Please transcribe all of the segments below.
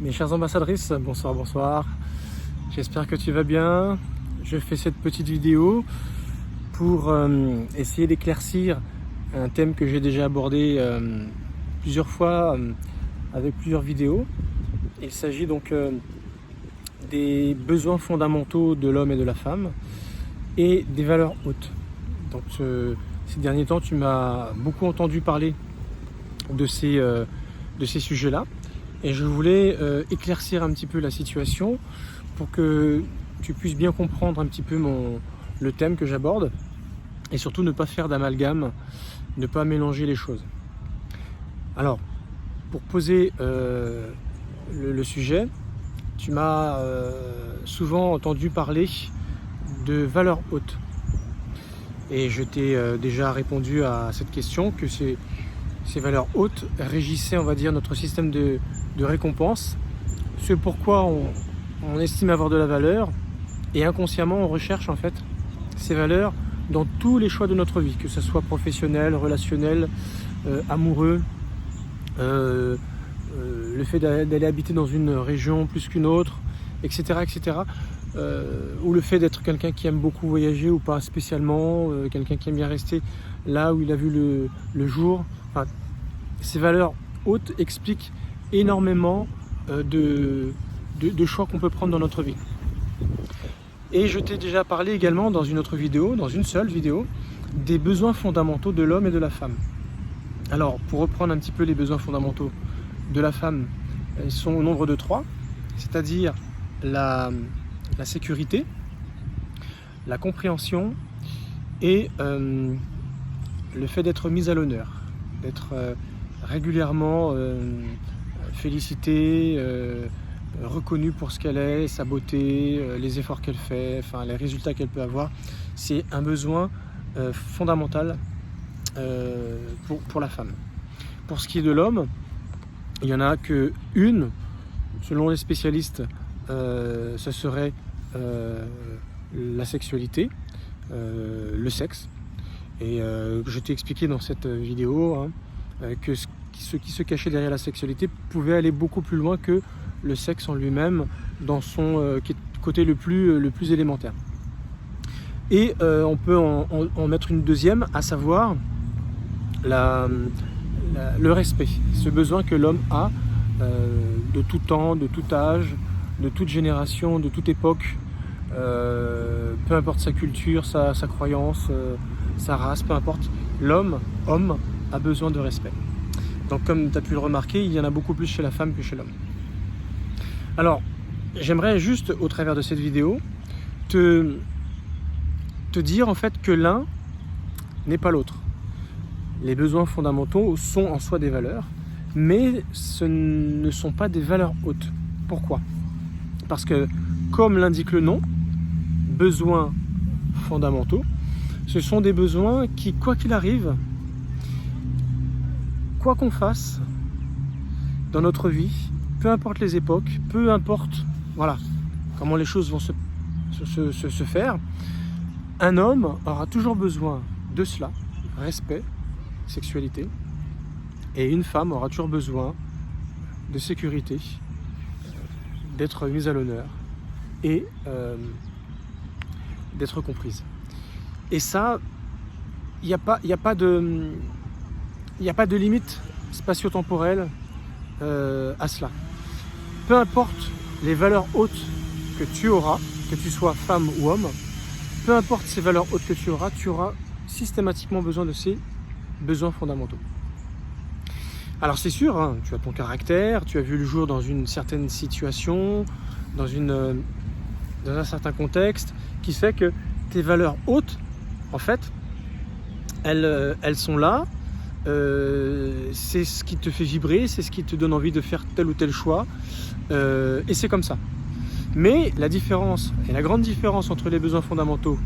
Mes chères ambassadrices, bonsoir, bonsoir. J'espère que tu vas bien. Je fais cette petite vidéo pour essayer d'éclaircir un thème que j'ai déjà abordé plusieurs fois avec plusieurs vidéos. Il s'agit donc des besoins fondamentaux de l'homme et de la femme et des valeurs hautes. Donc ces derniers temps, tu m'as beaucoup entendu parler de ces sujets-là. Et je voulais éclaircir un petit peu la situation pour que tu puisses bien comprendre un petit peu le thème que j'aborde et surtout ne pas faire d'amalgame, ne pas mélanger les choses. Alors, pour poser le sujet, tu m'as souvent entendu parler de valeurs hautes. Et je t'ai déjà répondu à cette question, que ces valeurs hautes régissaient, on va dire, notre système de récompense, ce pourquoi on estime avoir de la valeur, et inconsciemment on recherche en fait ces valeurs dans tous les choix de notre vie, que ce soit professionnel, relationnel, amoureux, le fait d'aller habiter dans une région plus qu'une autre, etc., etc., ou le fait d'être quelqu'un qui aime beaucoup voyager ou pas spécialement, quelqu'un qui aime bien rester là où il a vu le jour. Enfin, ces valeurs hautes expliquent énormément de choix qu'on peut prendre dans notre vie. Et je t'ai déjà parlé également dans une autre vidéo, dans une seule vidéo, des besoins fondamentaux de l'homme et de la femme. Alors, pour reprendre un petit peu les besoins fondamentaux de la femme, ils sont au nombre de 3, c'est-à-dire la sécurité, la compréhension et le fait d'être mise à l'honneur, d'être régulièrement félicitée, reconnue pour ce qu'elle est, sa beauté, les efforts qu'elle fait, enfin les résultats qu'elle peut avoir. C'est un besoin fondamental pour la femme. Pour ce qui est de l'homme, il n'y en a qu'une, selon les spécialistes, ce serait la sexualité, le sexe. Et je t'ai expliqué dans cette vidéo que ce qui se cachait derrière la sexualité pouvait aller beaucoup plus loin que le sexe en lui-même, dans son côté le plus élémentaire. Et on peut en mettre une deuxième, à savoir le respect, ce besoin que l'homme a de tout temps, de tout âge, de toute génération, de toute époque, peu importe sa culture, sa croyance, sa race, peu importe, homme a besoin de respect. Donc comme tu as pu le remarquer, il y en a beaucoup plus chez la femme que chez l'homme. Alors, j'aimerais juste, au travers de cette vidéo, te dire en fait que l'un n'est pas l'autre. Les besoins fondamentaux sont en soi des valeurs, mais ce ne sont pas des valeurs hautes. Pourquoi ? Parce que, comme l'indique le nom, besoins fondamentaux, ce sont des besoins qui, quoi qu'il arrive, quoi qu'on fasse dans notre vie, peu importe les époques, peu importe comment les choses vont se faire, un homme aura toujours besoin de cela, respect, sexualité, et une femme aura toujours besoin de sécurité, d'être mise à l'honneur et d'être comprise. Et ça, il n'y a pas de limite spatio-temporelle à cela. Peu importe les valeurs hautes que tu auras, que tu sois femme ou homme, peu importe ces valeurs hautes que tu auras systématiquement besoin de ces besoins fondamentaux. Alors c'est sûr, tu as ton caractère, tu as vu le jour dans une certaine situation, dans un certain contexte, qui fait que tes valeurs hautes, en fait, elles sont là. C'est ce qui te fait vibrer, c'est ce qui te donne envie de faire tel ou tel choix, et c'est comme ça. Mais la différence, et la grande différence entre les besoins fondamentaux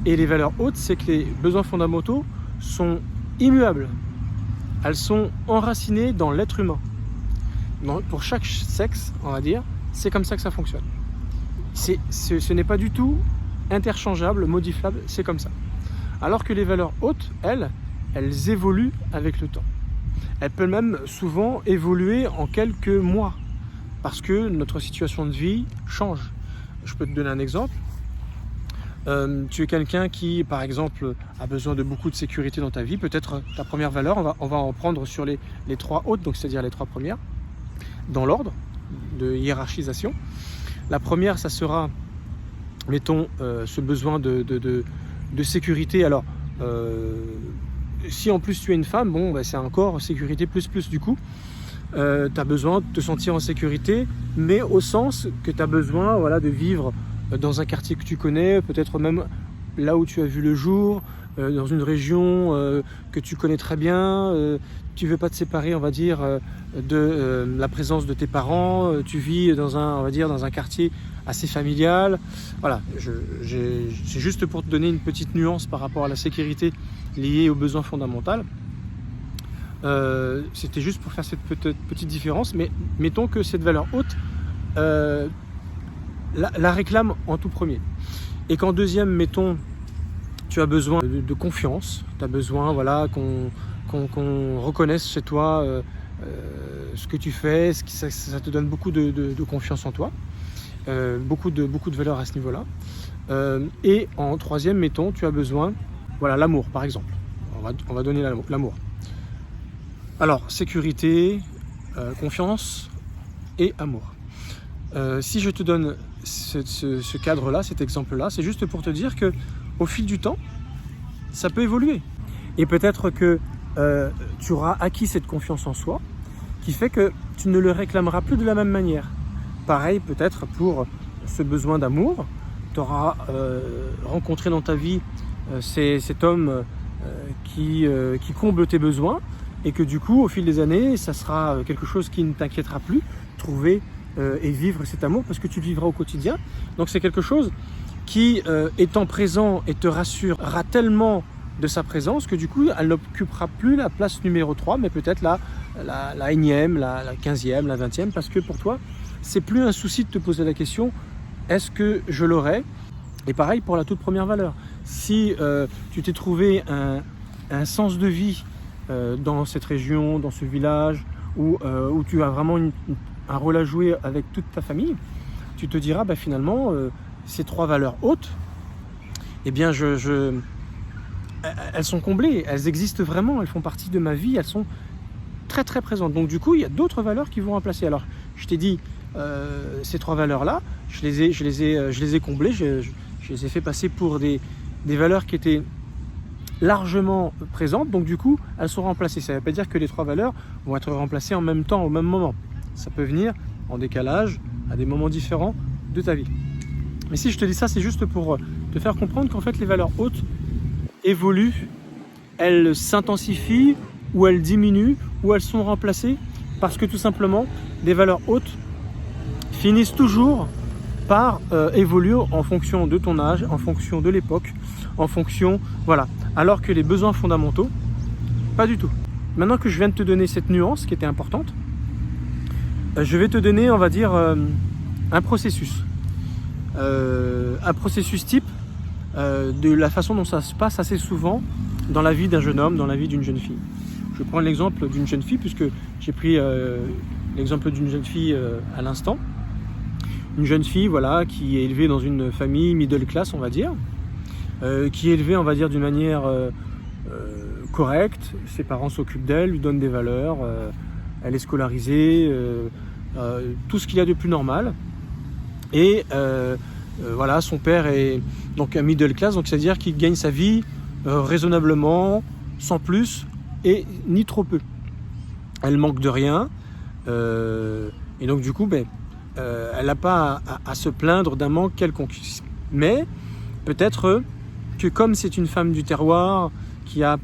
et les valeurs hautes, c'est que les besoins fondamentaux sont immuables. Elles sont enracinées dans l'être humain. Pour chaque sexe, on va dire, c'est comme ça que ça fonctionne. Ce n'est pas du tout interchangeable, modifiable, c'est comme ça. Alors que les valeurs hautes, elles évoluent avec le temps. Elles peuvent même souvent évoluer en quelques mois. parce que notre situation de vie change. Je peux te donner un exemple. Tu es quelqu'un qui, par exemple, a besoin de beaucoup de sécurité dans ta vie. Peut-être ta première valeur, on va en prendre sur les 3 hautes, donc c'est-à-dire les 3 premières, dans l'ordre de hiérarchisation. La première, ça sera, mettons, ce besoin de sécurité. Alors, si en plus tu es une femme, bon, c'est encore sécurité plus du coup. Tu as besoin de te sentir en sécurité, mais au sens que tu as besoin, voilà, de vivre dans un quartier que tu connais, peut-être même là où tu as vu le jour, dans une région que tu connais très bien. Tu ne veux pas te séparer, on va dire, de la présence de tes parents. Tu vis dans un quartier assez familial. Voilà, c'est juste pour te donner une petite nuance par rapport à la sécurité liée aux besoins fondamentaux. C'était juste pour faire cette petite différence, mais mettons que cette valeur haute la réclame en tout premier. Et qu'en deuxième, mettons, tu as besoin de confiance, tu as besoin, voilà, qu'on reconnaisse chez toi ce que tu fais, ça te donne beaucoup de confiance en toi, beaucoup de valeur à ce niveau-là. Et en troisième, mettons, tu as besoin, voilà, l'amour par exemple. On va donner l'amour. Alors, sécurité, confiance et amour. Si je te donne ce cadre-là, cet exemple-là, c'est juste pour te dire que au fil du temps, ça peut évoluer. Et peut-être que tu auras acquis cette confiance en soi, qui fait que tu ne le réclameras plus de la même manière. Pareil, peut-être pour ce besoin d'amour, tu auras rencontré dans ta vie cet homme qui comble tes besoins, et que du coup, au fil des années, ça sera quelque chose qui ne t'inquiétera plus, trouver et vivre cet amour, parce que tu le vivras au quotidien. Donc c'est quelque chose qui, étant présent et te rassurera tellement de sa présence, que du coup, elle n'occupera plus la place numéro 3, mais peut-être la énième, la 15e, la 20e, parce que pour toi, c'est plus un souci de te poser la question, est-ce que je l'aurai? Et pareil pour la toute première valeur. Si tu t'es trouvé un sens de vie dans cette région, dans ce village, où tu as vraiment un rôle à jouer avec toute ta famille, tu te diras finalement ces 3 valeurs hautes, eh bien elles sont comblées, elles existent vraiment, elles font partie de ma vie, elles sont très très présentes. Donc du coup, il y a d'autres valeurs qui vont remplacer. Alors je t'ai dit, ces 3 valeurs-là, je les ai comblées, je les ai fait passer pour des valeurs qui étaient largement présentes, donc du coup elles sont remplacées. Ça ne veut pas dire que les 3 valeurs vont être remplacées en même temps, au même moment. Ça peut venir en décalage à des moments différents de ta vie. Mais si je te dis ça, c'est juste pour te faire comprendre qu'en fait les valeurs hautes évoluent, elles s'intensifient ou elles diminuent ou elles sont remplacées, parce que tout simplement les valeurs hautes finissent toujours par évoluer en fonction de ton âge, en fonction de l'époque, en fonction, voilà. Alors que les besoins fondamentaux, pas du tout. Maintenant que je viens de te donner cette nuance qui était importante, je vais te donner, on va dire, un processus. Un processus type de la façon dont ça se passe assez souvent dans la vie d'un jeune homme, dans la vie d'une jeune fille. Je prends l'exemple d'une jeune fille, puisque j'ai pris l'exemple d'une jeune fille à l'instant. Une jeune fille, voilà, qui est élevée dans une famille middle class, on va dire, qui est élevée, on va dire, d'une manière correcte. Ses parents s'occupent d'elle, lui donnent des valeurs, elle est scolarisée, tout ce qu'il y a de plus normal. Et voilà, son père est donc un middle class, donc c'est-à-dire qu'il gagne sa vie raisonnablement, sans plus et ni trop peu. Elle manque de rien, et donc du coup, elle n'a pas à se plaindre d'un manque quelconque. Mais peut-être que comme c'est une femme du terroir, qui a,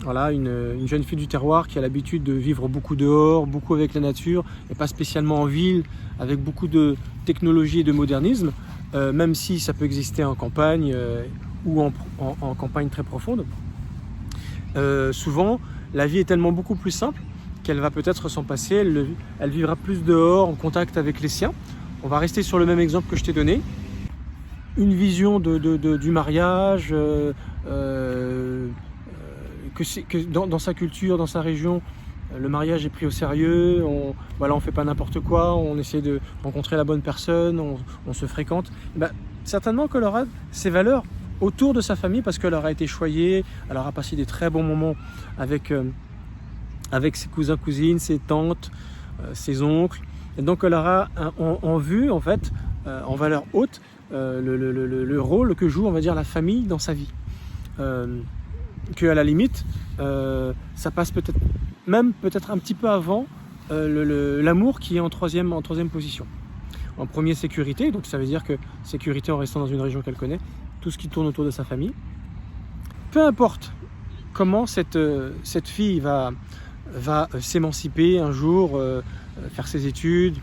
voilà, une jeune fille du terroir qui a l'habitude de vivre beaucoup dehors, beaucoup avec la nature, et pas spécialement en ville, avec beaucoup de technologie et de modernisme, même si ça peut exister en campagne ou en campagne très profonde, souvent la vie est tellement beaucoup plus simple qu'elle va peut-être s'en passer, elle vivra plus dehors, en contact avec les siens. On va rester sur le même exemple que je t'ai donné. Une vision du mariage, que dans sa culture, dans sa région, le mariage est pris au sérieux, on fait pas n'importe quoi, on essaie de rencontrer la bonne personne, on se fréquente, certainement qu'elle aura ces valeurs autour de sa famille parce qu'elle aura été choyée, elle aura passé des très bons moments avec ses cousins, cousines, ses tantes, ses oncles. Et donc elle aura en vue, en fait, en valeur haute, le rôle que joue, on va dire, la famille dans sa vie. Qu'à la limite, ça passe peut-être un petit peu avant l'amour qui est en troisième position. En premier, sécurité, donc ça veut dire que sécurité en restant dans une région qu'elle connaît, tout ce qui tourne autour de sa famille. Peu importe comment cette fille va s'émanciper un jour, faire ses études,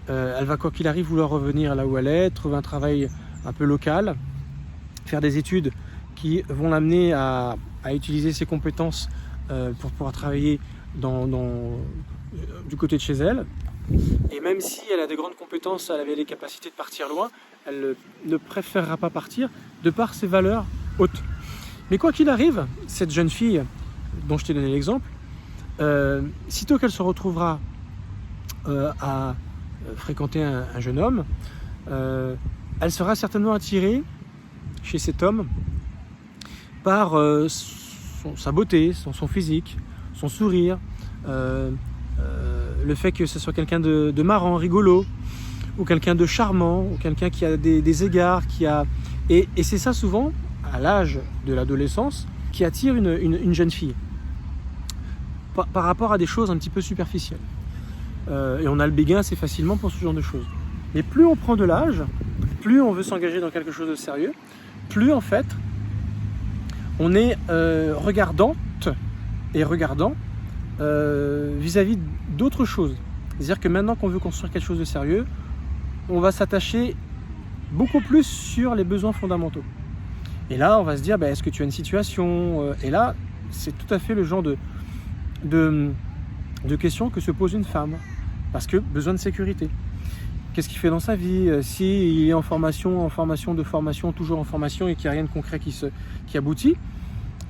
elle va quoi qu'il arrive vouloir revenir là où elle est, trouver un travail un peu local, faire des études qui vont l'amener à utiliser ses compétences pour pouvoir travailler du côté de chez elle. Et même si elle a des grandes compétences, elle avait les capacités de partir loin, elle ne préférera pas partir de par ses valeurs hautes. Mais quoi qu'il arrive, cette jeune fille dont je t'ai donné l'exemple, sitôt qu'elle se retrouvera à fréquenter un jeune homme, elle sera certainement attirée chez cet homme par sa beauté, son physique, son sourire, le fait que ce soit quelqu'un de marrant, rigolo, ou quelqu'un de charmant, ou quelqu'un qui a des égards, et c'est ça souvent, à l'âge de l'adolescence, qui attire une jeune fille, par rapport à des choses un petit peu superficielles. Et on a le béguin assez facilement pour ce genre de choses. Mais plus on prend de l'âge, plus on veut s'engager dans quelque chose de sérieux, plus en fait, on est regardant vis-à-vis d'autres choses. C'est-à-dire que maintenant qu'on veut construire quelque chose de sérieux, on va s'attacher beaucoup plus sur les besoins fondamentaux. Et là, on va se dire, est-ce que tu as une situation ? Et là, c'est tout à fait le genre de questions que se pose une femme. Parce que besoin de sécurité. Qu'est-ce qu'il fait dans sa vie ? S'il est en formation, toujours en formation et qu'il n'y a rien de concret qui aboutit,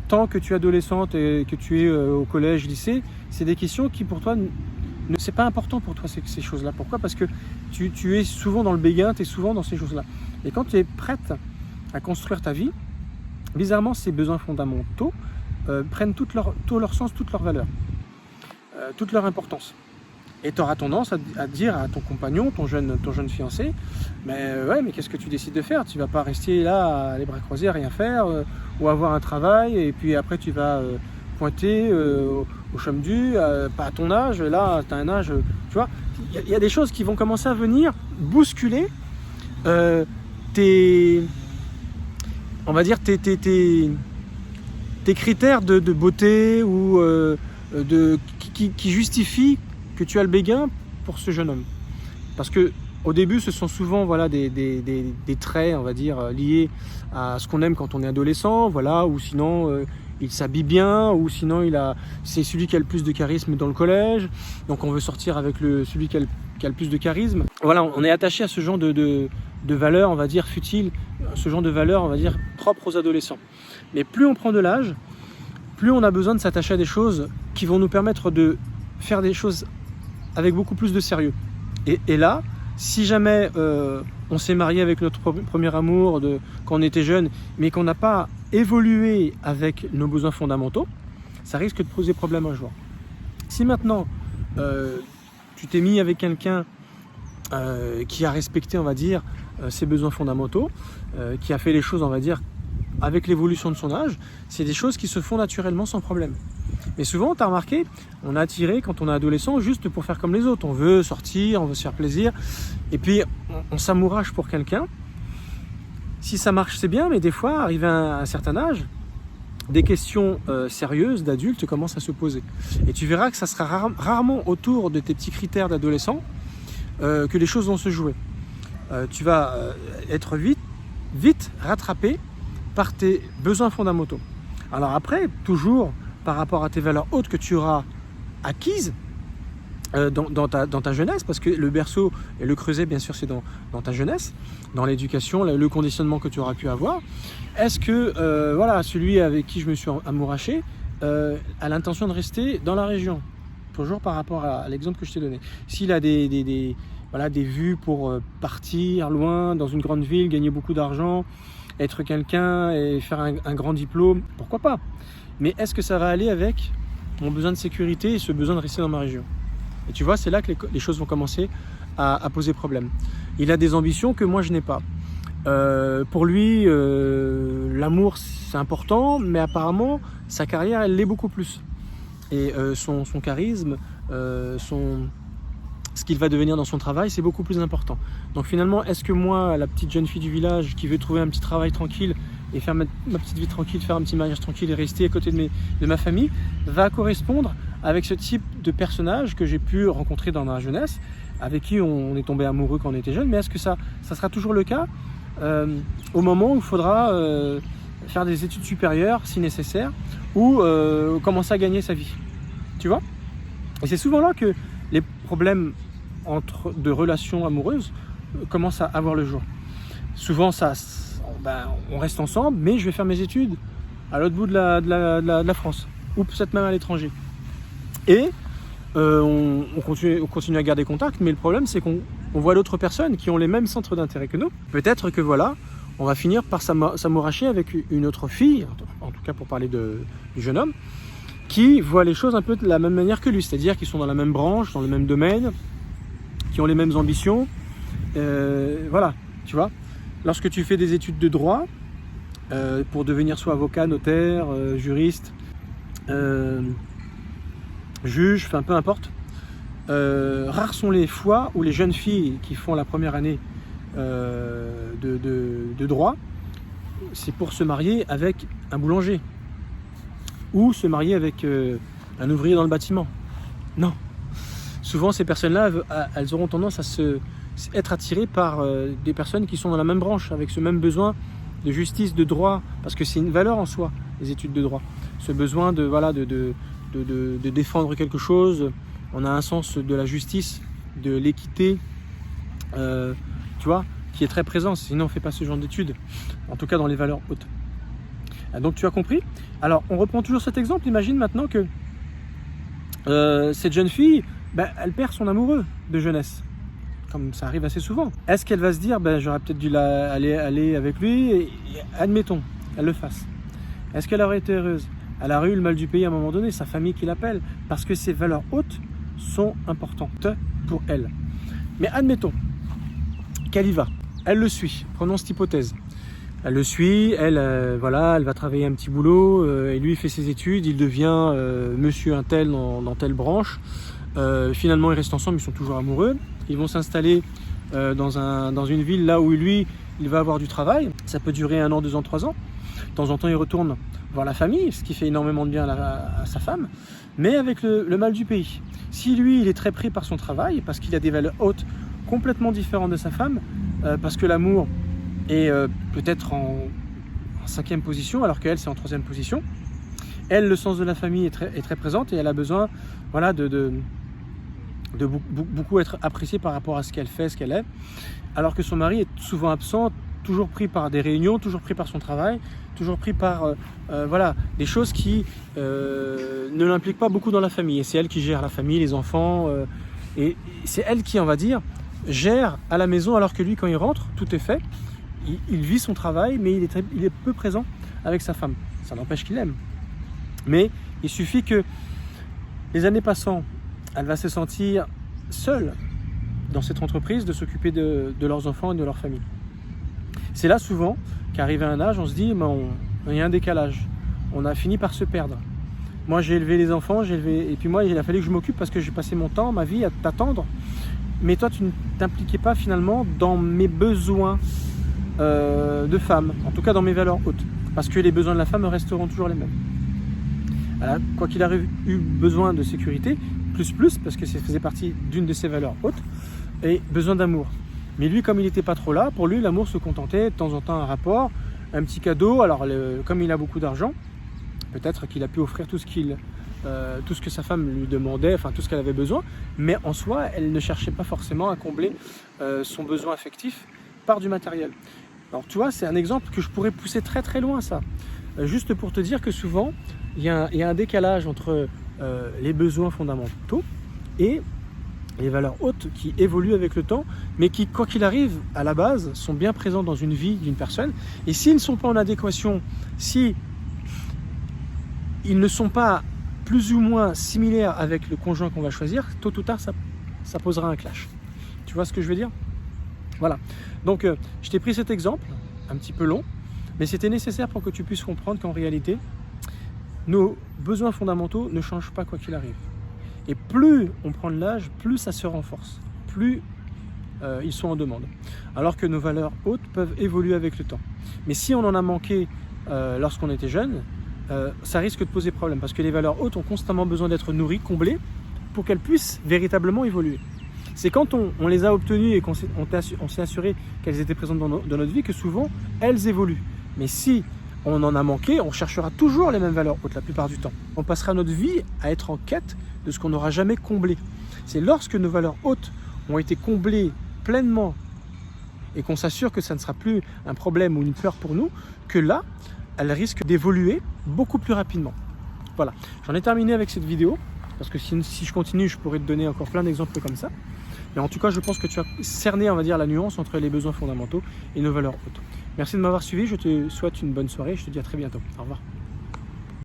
tant que tu es adolescente et que tu es au collège, lycée, c'est des questions qui pour toi, c'est pas important pour toi ces choses-là. Pourquoi ? Parce que tu es souvent dans le béguin, tu es souvent dans ces choses-là. Et quand tu es prête à construire ta vie, bizarrement, ces besoins fondamentaux prennent tout leur sens, toute leur valeur, toute leur importance. Et tu auras tendance à dire à ton compagnon, ton jeune fiancé, mais qu'est-ce que tu décides de faire ? Tu vas pas rester là, les bras croisés, à rien faire, ou avoir un travail, et puis après tu vas pointer au chôme du, pas à ton âge, là tu as un âge, tu vois. Il y a des choses qui vont commencer à venir bousculer tes critères de beauté ou qui justifient que tu as le béguin pour ce jeune homme. Parce que au début, ce sont souvent des traits, on va dire, liés à ce qu'on aime quand on est adolescent, ou sinon il s'habille bien, ou sinon c'est celui qui a le plus de charisme dans le collège, donc on veut sortir avec celui qui a le plus de charisme. Voilà, on est attaché à ce genre de valeurs, on va dire, futiles, ce genre de valeurs, on va dire, propres aux adolescents. Mais plus on prend de l'âge, plus on a besoin de s'attacher à des choses qui vont nous permettre de faire des choses avec beaucoup plus de sérieux. Et là, si jamais on s'est marié avec notre premier amour quand on était jeune, mais qu'on n'a pas évolué avec nos besoins fondamentaux, ça risque de poser problème un jour. Si maintenant tu t'es mis avec quelqu'un qui a respecté, on va dire, ses besoins fondamentaux, qui a fait les choses, on va dire, avec l'évolution de son âge, c'est des choses qui se font naturellement sans problème. Mais souvent, tu as remarqué, on est attiré quand on est adolescent juste pour faire comme les autres. On veut sortir, on veut se faire plaisir, et puis on s'amourage pour quelqu'un. Si ça marche, c'est bien, mais des fois, arrivé à un certain âge, des questions sérieuses d'adultes commencent à se poser. Et tu verras que ça sera rarement autour de tes petits critères d'adolescent que les choses vont se jouer. Tu vas être vite rattrapé par tes besoins fondamentaux. Alors après, toujours par rapport à tes valeurs hautes que tu auras acquises dans ta jeunesse, parce que le berceau et le creuset, bien sûr, c'est dans ta jeunesse, dans l'éducation, le conditionnement que tu auras pu avoir. Est-ce que celui avec qui je me suis amouraché a l'intention de rester dans la région ? toujours par rapport à l'exemple que je t'ai donné. S'il a voilà, des vues pour partir loin, dans une grande ville, gagner beaucoup d'argent, être quelqu'un et faire un grand diplôme, pourquoi pas? Mais est-ce que ça va aller avec mon besoin de sécurité et ce besoin de rester dans ma région? Et tu vois, c'est là que les choses vont commencer à poser problème. Il a des ambitions que moi je n'ai pas. Pour lui, l'amour c'est important, mais apparemment sa carrière elle l'est beaucoup plus. Et son charisme, ce qu'il va devenir dans son travail, c'est beaucoup plus important. Donc finalement, est-ce que moi, la petite jeune fille du village qui veut trouver un petit travail tranquille et faire ma petite vie tranquille, faire un petit mariage tranquille et rester à côté de ma famille, va correspondre avec ce type de personnage que j'ai pu rencontrer dans ma jeunesse, avec qui on est tombé amoureux quand on était jeune, mais est-ce que ça sera toujours le cas au moment où il faudra faire des études supérieures si nécessaire, ou commencer à gagner sa vie, tu vois? Et c'est souvent là que les problèmes de relations amoureuses commencent à avoir le jour. Souvent on reste ensemble, mais je vais faire mes études à l'autre bout de la France, ou peut-être même à l'étranger. Et on continue à garder contact, mais le problème c'est qu'on voit d'autres personnes qui ont les mêmes centres d'intérêt que nous. Peut-être que voilà, on va finir par s'amouracher avec une autre fille, en tout cas pour parler du jeune homme, qui voit les choses un peu de la même manière que lui, c'est-à-dire qu'ils sont dans la même branche, dans le même domaine, qui ont les mêmes ambitions. Voilà, tu vois. Lorsque tu fais des études de droit, pour devenir soit avocat, notaire, juriste, juge, enfin peu importe, rares sont les fois où les jeunes filles qui font la première année de droit, c'est pour se marier avec un boulanger ou se marier avec un ouvrier dans le bâtiment. Non. Souvent, ces personnes-là, elles auront tendance à être attirées par des personnes qui sont dans la même branche, avec ce même besoin de justice, de droit, parce que c'est une valeur en soi, les études de droit. Ce besoin de défendre quelque chose, on a un sens de la justice, de l'équité, tu vois, qui est très présent, sinon on ne fait pas ce genre d'études, en tout cas dans les valeurs hautes. Donc tu as compris? Alors on reprend toujours cet exemple, imagine maintenant que cette jeune fille, elle perd son amoureux de jeunesse, comme ça arrive assez souvent. Est-ce qu'elle va se dire, j'aurais peut-être dû aller avec lui, et admettons, elle le fasse. Est-ce qu'elle aurait été heureuse? Elle aurait eu le mal du pays à un moment donné, sa famille qui l'appelle, parce que ces valeurs hautes sont importantes pour elle. Mais admettons qu'elle y va, elle le suit, prenons cette hypothèse. Elle le suit, elle va travailler un petit boulot, et lui il fait ses études, il devient monsieur un tel dans telle branche. Finalement ils restent ensemble, ils sont toujours amoureux. Ils vont s'installer dans une ville là où lui il va avoir du travail. Ça peut durer 1 an, 2 ans, 3 ans. De temps en temps il retourne voir la famille, ce qui fait énormément de bien à sa femme, mais avec le mal du pays. Si lui il est très pris par son travail, parce qu'il a des valeurs hautes complètement différentes de sa femme, parce que l'amour est peut-être en 5e position, alors qu'elle c'est en 3e position. Elle, le sens de la famille est très présente, et elle a besoin de beaucoup être appréciée par rapport à ce qu'elle fait, ce qu'elle est, alors que son mari est souvent absent, toujours pris par des réunions, toujours pris par son travail, toujours pris par des choses qui ne l'impliquent pas beaucoup dans la famille. Et c'est elle qui gère la famille, les enfants, et c'est elle qui, on va dire, gère à la maison, alors que lui, quand il rentre, tout est fait. Il vit son travail, mais il est peu présent avec sa femme. Ça n'empêche qu'il l'aime. Mais il suffit que, les années passant, elle va se sentir seule dans cette entreprise, de s'occuper de leurs enfants et de leur famille. C'est là souvent qu'arrivé à un âge, on se dit, il y a un décalage. On a fini par se perdre. Moi, j'ai élevé les enfants, et puis moi, il a fallu que je m'occupe parce que j'ai passé mon temps, ma vie à t'attendre. Mais toi, tu ne t'impliquais pas finalement dans mes besoins de femme, en tout cas dans mes valeurs hautes, parce que les besoins de la femme resteront toujours les mêmes. Alors, quoi qu'il ait eu besoin de sécurité, plus, parce que ça faisait partie d'une de ses valeurs hautes, et besoin d'amour. Mais lui, comme il n'était pas trop là, pour lui, l'amour se contentait de temps en temps un rapport, un petit cadeau. Alors, comme il a beaucoup d'argent, peut-être qu'il a pu offrir tout ce que sa femme lui demandait, enfin tout ce qu'elle avait besoin, mais en soi, elle ne cherchait pas forcément à combler son besoin affectif par du matériel. Alors tu vois, c'est un exemple que je pourrais pousser très très loin, ça. Juste pour te dire que souvent, il y a un décalage entre les besoins fondamentaux et les valeurs hautes qui évoluent avec le temps, mais qui, quoi qu'il arrive, à la base, sont bien présents dans une vie d'une personne. Et s'ils ne sont pas en adéquation, si ils ne sont pas plus ou moins similaires avec le conjoint qu'on va choisir, tôt ou tard, ça posera un clash. Tu vois ce que je veux dire? Voilà. Donc, je t'ai pris cet exemple, un petit peu long, mais c'était nécessaire pour que tu puisses comprendre qu'en réalité, nos besoins fondamentaux ne changent pas quoi qu'il arrive. Et plus on prend de l'âge, plus ça se renforce, plus ils sont en demande. Alors que nos valeurs hautes peuvent évoluer avec le temps. Mais si on en a manqué lorsqu'on était jeune, ça risque de poser problème parce que les valeurs hautes ont constamment besoin d'être nourries, comblées, pour qu'elles puissent véritablement évoluer. C'est quand on les a obtenues et qu'on s'est assuré qu'elles étaient présentes dans notre vie que souvent elles évoluent. Mais si on en a manqué, on cherchera toujours les mêmes valeurs hautes la plupart du temps. On passera notre vie à être en quête de ce qu'on n'aura jamais comblé. C'est lorsque nos valeurs hautes ont été comblées pleinement et qu'on s'assure que ça ne sera plus un problème ou une peur pour nous, que là, elles risquent d'évoluer beaucoup plus rapidement. Voilà, j'en ai terminé avec cette vidéo, parce que si je continue, je pourrais te donner encore plein d'exemples comme ça. Mais en tout cas, je pense que tu as cerné, on va dire, la nuance entre les besoins fondamentaux et nos valeurs hautes. Merci de m'avoir suivi, je te souhaite une bonne soirée et je te dis à très bientôt. Au revoir.